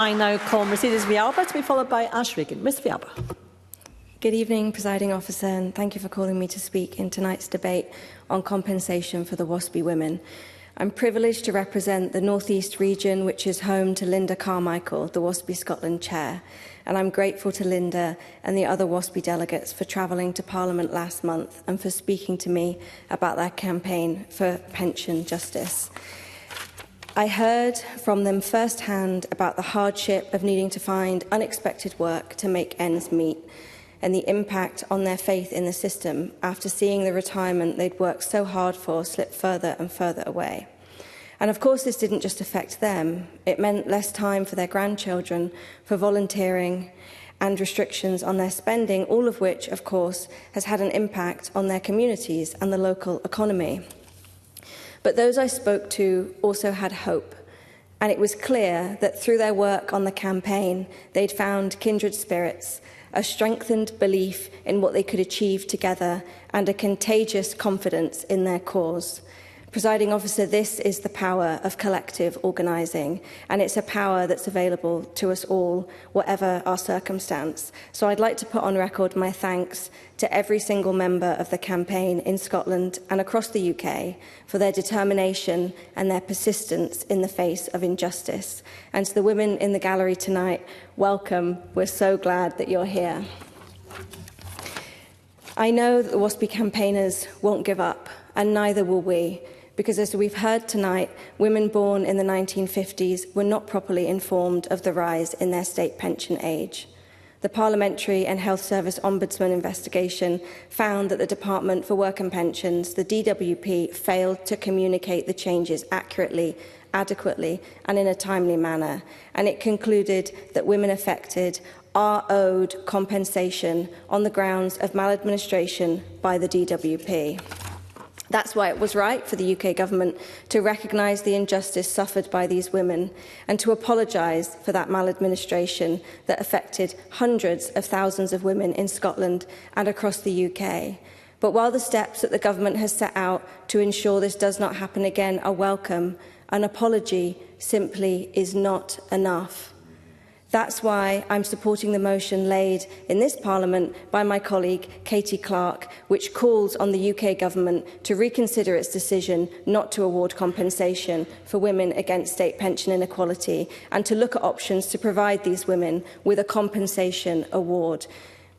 I now call Mercedes Vialba to be followed by Ash Regan. Ms Vialba. Good evening, Presiding Officer, and thank you for calling me to speak in tonight's debate on compensation for the WASPI women. I'm privileged to represent the North East region, which is home to Linda Carmichael, the WASPI Scotland Chair, and I'm grateful to Linda and the other WASPI delegates for travelling to Parliament last month and for speaking to me about their campaign for pension justice. I heard from them firsthand about the hardship of needing to find unexpected work to make ends meet and the impact on their faith in the system after seeing the retirement they'd worked so hard for slip further and further away. And of course, this didn't just affect them. It meant less time for their grandchildren, for volunteering and restrictions on their spending, all of which, of course, has had an impact on their communities and the local economy. But those I spoke to also had hope, and it was clear that through their work on the campaign, they'd found kindred spirits, a strengthened belief in what they could achieve together, and a contagious confidence in their cause. Presiding Officer, this is the power of collective organising, and it's a power that's available to us all, whatever our circumstance. So I'd like to put on record my thanks to every single member of the campaign in Scotland and across the UK for their determination and their persistence in the face of injustice. And to the women in the gallery tonight, welcome. We're so glad that you're here. I know that the WASPI campaigners won't give up, and neither will we. Because as we've heard tonight, women born in the 1950s were not properly informed of the rise in their state pension age. The Parliamentary and Health Service Ombudsman investigation found that the Department for Work and Pensions, the DWP, failed to communicate the changes accurately, adequately and in a timely manner. And it concluded that women affected are owed compensation on the grounds of maladministration by the DWP. That's why it was right for the UK Government to recognise the injustice suffered by these women and to apologise for that maladministration that affected hundreds of thousands of women in Scotland and across the UK. But while the steps that the Government has set out to ensure this does not happen again are welcome, an apology simply is not enough. That's why I'm supporting the motion laid in this Parliament by my colleague Katie Clark, which calls on the UK Government to reconsider its decision not to award compensation for women against state pension inequality and to look at options to provide these women with a compensation award.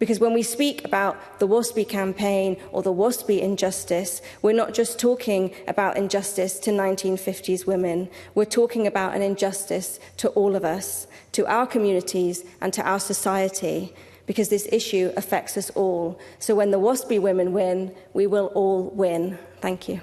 Because when we speak about the WASPI campaign or the WASPI injustice, we're not just talking about injustice to 1950s women. We're talking about an injustice to all of us, to our communities and to our society, because this issue affects us all. So when the WASPI women win, we will all win. Thank you.